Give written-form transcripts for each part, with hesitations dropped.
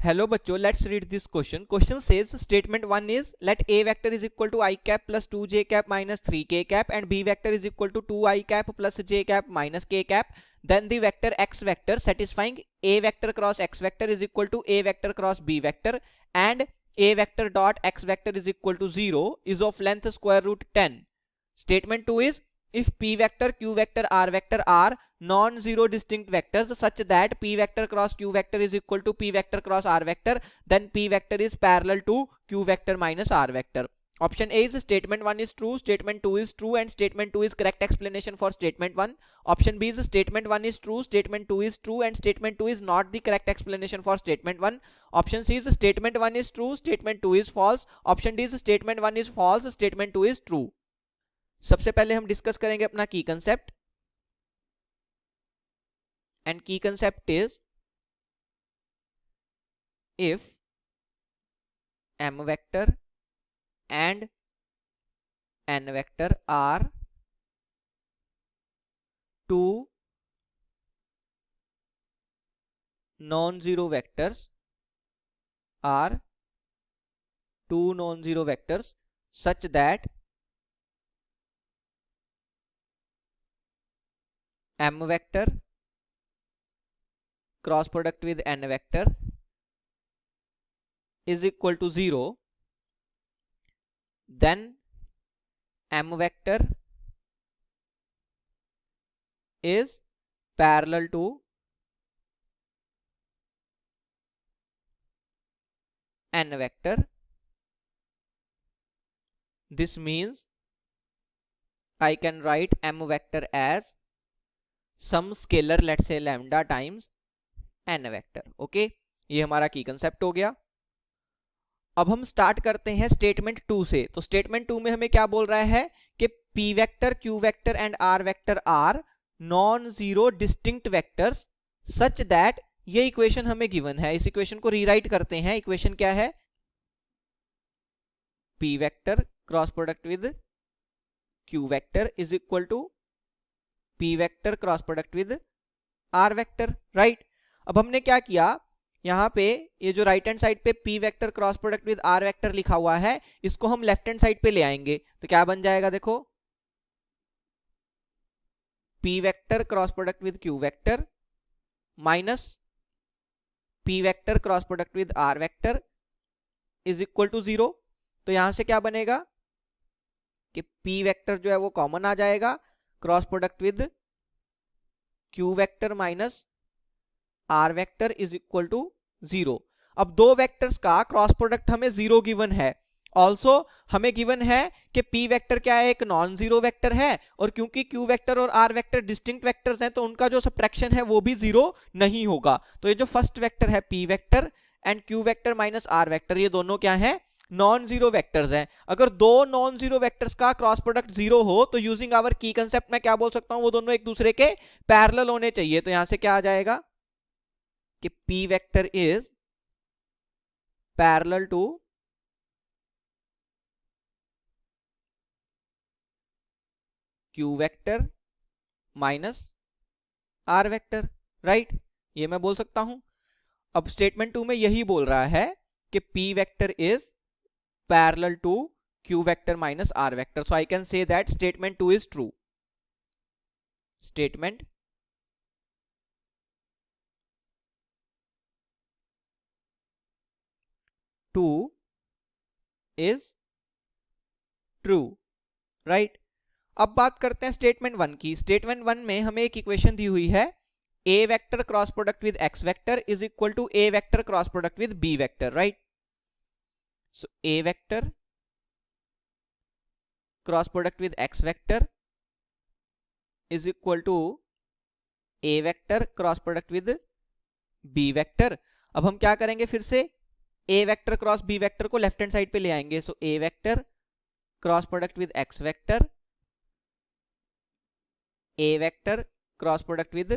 Hello बच्चों, let's read this question. Question says statement one is let a vector is equal to i cap plus 2j cap minus 3k cap and b vector is equal to 2i cap plus j cap minus k cap. then the vector x vector satisfying a vector cross x vector is equal to a vector cross b vector and a vector dot x vector is equal to 0 is of length square root 10. Statement 2 is if p vector q vector r vector are non-zero distinct vectors such that p vector cross q vector is equal to p vector cross r vector, then p vector is parallel to q vector minus r vector. Option A is statement 1 is true, statement 2 is true, and statement 2 is correct explanation for statement 1. Option B is statement 1 is true, statement 2 is true, and statement 2 is not the correct explanation for statement 1. Option C is statement 1 is true, statement 2 is false. Option D is statement 1 is false, statement 2 is true. सबसे पहले हम discuss करेंगे अपना की concept, and की concept is if m vector and n vector are two non-zero vectors such that m vector cross product with n vector is equal to 0, then m vector is parallel to n vector. This means I can write m vector as some scalar, let's say lambda times n vector. Okay, ये हमारा की concept हो गया. अब हम start करते हैं statement 2 से. तो स्टेटमेंट 2 में हमें क्या बोल रहा है कि p vector q vector and r vector are non zero distinct vectors such that, ये इक्वेशन हमें गिवन है. इस इक्वेशन को रीराइट करते हैं. इक्वेशन क्या है? p vector cross product with q vector is equal to p vector cross product with r vector. Right, अब हमने क्या किया, यहां पे ये जो राइट हैंड साइड पे p vector cross product with r vector लिखा हुआ है, इसको हम लेफ्ट हैंड साइड पे ले आएंगे. तो क्या बन जाएगा, देखो, p vector cross product with q vector minus p vector cross product with r vector is equal to 0. तो यहां से क्या बनेगा कि p वेक्टर जो है वो कॉमन आ जाएगा, cross product with q vector minus r vector is equal to 0. अब दो वेक्टर्स का क्रॉस प्रोडक्ट हमें 0 गिवन है. ऑल्सो हमें गिवन है कि p वेक्टर क्या है, एक नॉन जीरो वेक्टर है, और क्योंकि q वेक्टर और r वेक्टर डिस्टिंक्ट वेक्टर्स हैं तो उनका जो सबट्रैक्शन है वो भी 0 नहीं होगा. तो ये जो फर्स्ट वेक्टर है p vector and q vector minus r vector, ये दोनों क्या है, नॉन जीरो वेक्टर्स हैं. अगर दो नॉन जीरो वेक्टर्स का क्रॉस प्रोडक्ट 0 हो तो यूजिंग आवर की कंसेप्ट मैं क्या बोल सकता हूं, वो दोनों एक दूसरे के पैरेलल होने चाहिए. तो यहां से क्या आ जाएगा कि p vector is parallel to q vector minus r vector. Right, ये मैं बोल सकता हूं. अब स्टेटमेंट 2 में यही बोल रहा है कि p vector is parallel to q vector minus r vector. So I can say that statement 2 is true. Statement two is true. Right, अब बात करते हैं स्टेटमेंट 1 की. स्टेटमेंट 1 में हमें एक इक्वेशन दी हुई है, a vector cross product with x vector is equal to a vector cross product with b vector. Right, so a vector cross product with x vector is equal to a vector cross product with b vector. अब हम क्या करेंगे, फिर से a vector cross b vector को left hand side पे ले आएंगे. So a vector cross product with x vector, a vector cross product with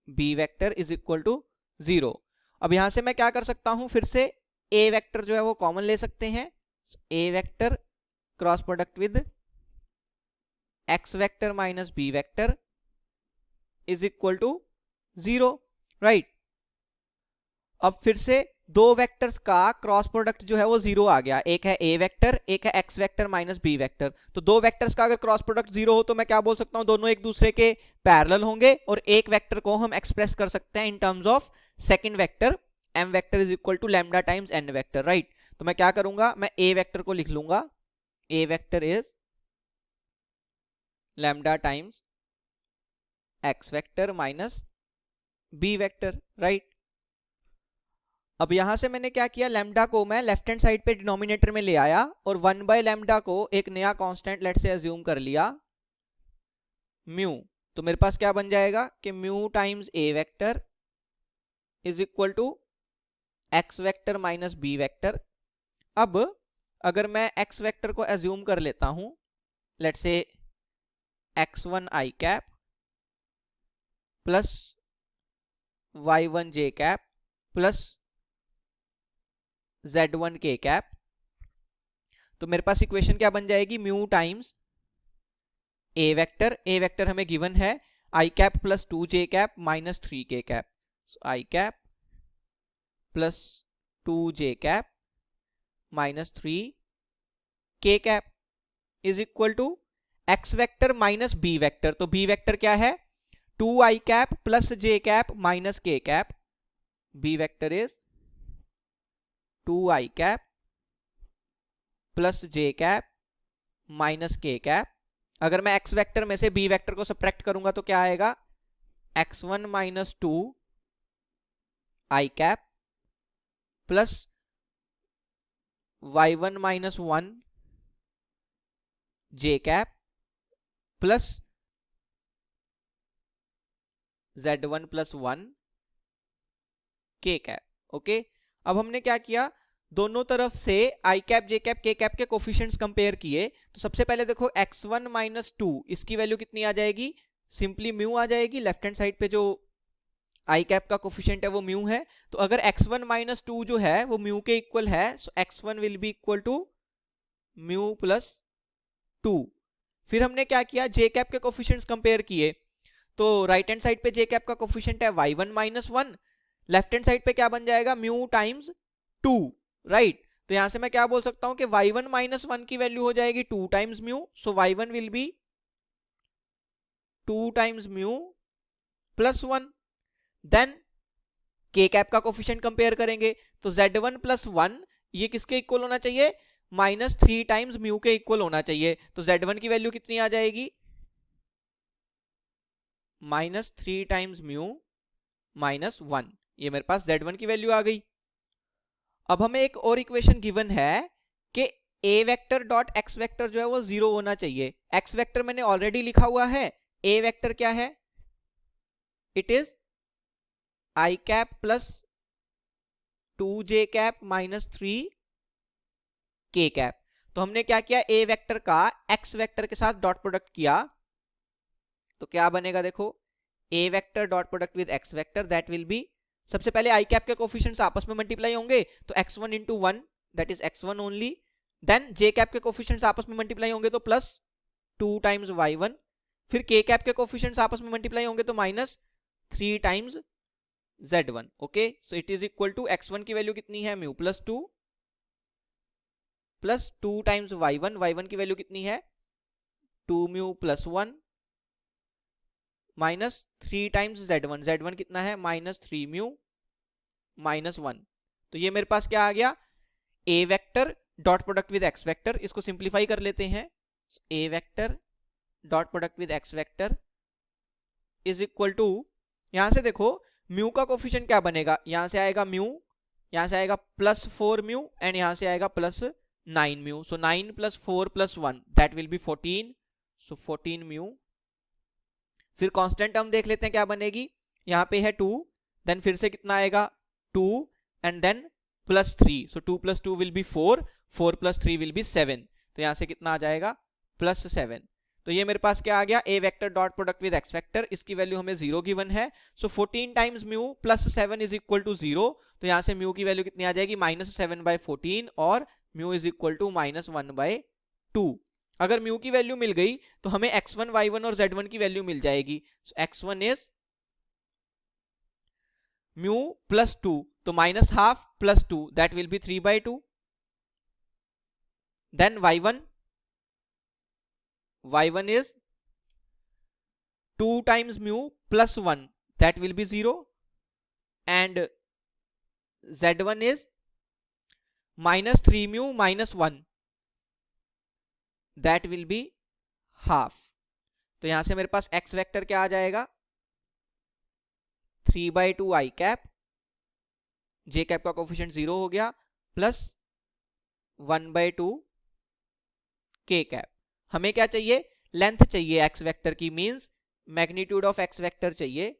b vector is equal to 0. अब यहां से मैं क्या कर सकता हूं, फिर से a वेक्टर जो है वो कॉमन ले सकते हैं. a vector cross product with x vector minus b vector is equal to 0. Right, अब फिर से दो वेक्टर्स का क्रॉस प्रोडक्ट जो है वो जीरो आ गया, एक है ए वेक्टर, एक है x vector minus B vector. तो दो वेक्टर्स का अगर क्रॉस प्रोडक्ट जीरो हो तो मैं क्या बोल सकता हूं, दोनों एक दूसरे के पैरेलल होंगे, और एक वेक्टर को हम एक्सप्रेस कर सकते हैं in terms of second vector, M vector is equal to lambda times N vector, right. तो मैं क्या करूंगा, मैं ए वेक्टर को लिख लूंगा, A vector is lambda times X vector minus B vector, right. अब यहां से मैंने क्या किया, लैम्डा को मैं लेफ्ट हैंड साइड पे डिनोमिनेटर में ले आया और 1 बाय लैम्डा को एक नया कांस्टेंट लेट से अज्यूम कर लिया म्यू। तो मेरे पास क्या बन जाएगा कि mu times a vector is equal to x vector minus B vector. अब अगर मैं एक्स वेक्टर को अज्यूम कर लेता हूं, late say x1 i cap plus y1 j cap plus z1 k cap, तो मेरे पास इक्वेशन क्या बन जाएगी, म्यू टाइम्स ए वेक्टर हमें गिवन है i cap plus 2j cap minus 3k cap, so i cap plus 2j cap minus 3k cap is equal to x vector minus B vector. तो b vector क्या है, 2i cap plus j cap minus k cap, b vector is 2i cap plus j cap minus k cap. अगर मैं x vector में से b vector को subtract करूंगा तो क्या आएगा, x1 minus 2 i cap plus y1 minus 1 j cap plus z1 plus 1 k cap. Okay, अब हमने क्या किया, दोनों तरफ से i cap j cap k cap के कोफिशिएंट्स कंपेयर किए। तो सबसे पहले देखो x1 माइनस 2 इसकी वैल्यू कितनी आ जाएगी, सिंपली म्यू आ जाएगी। लेफ्ट हैंड साइड पे जो i कैप का कोफिशिएंट है वो म्यू है, तो अगर x1 माइनस 2 जो है वो म्यू के इक्वल है, so x1 will be equal to mu plus 2। फिर हमने क्या किया, j कैप के कोफिशिएंट्स कंपेयर किए। तो राइट हैंड साइड पे j कैप का कोफिशिएंट है y1 minus 1, left hand side पे क्या बन जाएगा, म्यू टाइम्स 2, राइट। तो यहां से मैं क्या बोल सकता हूं कि y1 माइनस 1 की वैल्यू हो जाएगी 2 times mu, so y1 will be 2 times mu plus 1। Then k cap का कोफिशिएंट कंपेयर करेंगे, तो z1 प्लस 1 ये किसके इक्वल होना चाहिए, माइनस 3 टाइम्स म्यू के इक्वल होना चाहिए। तो z1 की वैल्यू कितनी आ जाएगी, माइनस 3 टाइम्स म्यू माइनस 1, ये मेरे पास z1 की वैल्यू आ गई। अब हमें एक और इक्वेशन गिवन है कि a vector dot x vector जो है वो जीरो होना चाहिए। x वेक्टर मैंने ऑलरेडी लिखा हुआ है, a वेक्टर क्या है, it is i cap plus 2j cap minus 3k cap. तो हमने क्या किया, a वेक्टर का x वेक्टर के साथ डॉट प्रोडक्ट किया, तो क्या बनेगा देखो, a vector dot product with x vector that will B, सबसे पहले i कैप के कोफिशिएंट्स आपस में मल्टीप्लाई होंगे, तो x1 into 1 that is x1 only. Then j cap के कोफिशिएंट्स आपस में मल्टीप्लाई होंगे तो प्लस 2 टाइम्स y1, फिर k कैप के कोफिशिएंट्स आपस में मल्टीप्लाई होंगे तो minus 3 times z1। Okay, so it is equal to x1 की वैल्यू कितनी है, mu plus 2 plus 2 times y1 की वैल्यू कितनी है 2 mu plus 1 minus 3 times z1 कितना है माइनस 3 म्यू माइनस 1। तो ये मेरे पास क्या आ गया, a vector dot product with x vector, इसको सिंप्लीफाई कर लेते हैं, a vector dot product with x vector is equal to, यहां से देखो म्यू का कोफिशिएंट क्या बनेगा, यहां से आएगा म्यू, यहां से आएगा प्लस 4 म्यू एंड यहां से आएगा plus 9 mu, so 9 plus 4 plus 1 that will B 14, so 14 mu. फिर कांस्टेंट टर्म देख लेते हैं क्या बनेगी, यहां पे है 2, देन फिर से कितना आएगा 2 and then plus 3, so 2 plus 2 will be 4, 4 plus 3 will be 7, तो यहां से कितना आ जाएगा प्लस 7। तो ये मेरे पास क्या आ गया, a vector dot product with x vector, इसकी वैल्यू हमें 0 गिवन है, so 14 times mu plus 7 is equal to 0, तो यहां से म्यू की वैल्यू कितनी आ जाएगी माइनस 7 बाई 14 और mu is equal to minus 1 by 2। अगर म्यू की वैल्यू मिल गई तो हमें x1 y1 और z1 की वैल्यू मिल जाएगी, so x1 is mu plus 2, तो minus half plus 2 that will B 3/2. Then y1 is 2 times mu plus 1 that will be 0, and z1 is minus 3 mu minus 1 that will be half. तो यहां से मेरे पास x vector क्या आ जाएगा, 3/2 i cap, j cap का coefficient 0 हो गया, plus 1/2 k cap. हमें क्या चाहिए, लेंथ चाहिए x वेक्टर की, means magnitude of x vector चाहिए.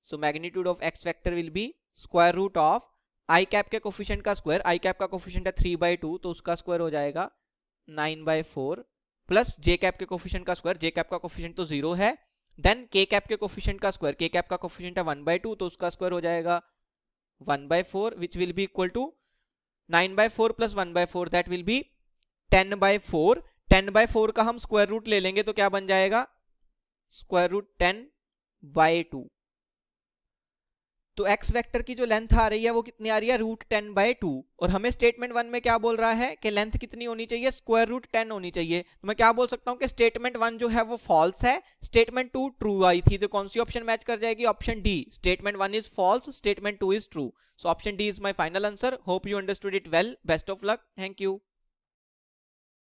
So magnitude of x vector will be square root of i cap के कोफिशिएंट का स्क्वायर, i कैप का कोफिशिएंट है 3/2 तो उसका स्क्वायर हो जाएगा 9/4, प्लस j कैप के कोफिशिएंट का स्क्वायर, j कैप का कोफिशिएंट तो 0 है, देन k कैप के कोफिशिएंट का स्क्वायर, k कैप का कोफिशिएंट है 1/2 तो उसका स्क्वायर हो जाएगा 1/4, which will be equal to 9/4 plus 1/4 that will be 10/4. 10/4 का हम स्क्वायर रूट ले लेंगे तो क्या बन जाएगा, स्क्वायर रूट 10/2. तो x वेक्टर की जो लेंथ आ रही है वो कितनी आ रही है, रूट 10/2. और हमें स्टेटमेंट 1 में क्या बोल रहा है कि लेंथ कितनी होनी चाहिए, स्क्वायर रूट 10 होनी चाहिए. तो मैं क्या बोल सकता हूं कि स्टेटमेंट 1 जो है वो फॉल्स है, स्टेटमेंट 2 ट्रू आई थी. तो कौन सी ऑप्शन मैच कर जाएगी, option D, statement 1 is false, statement 2 is true. So option D is my final answer. Hope you understood it well. Best of luck. Thank you.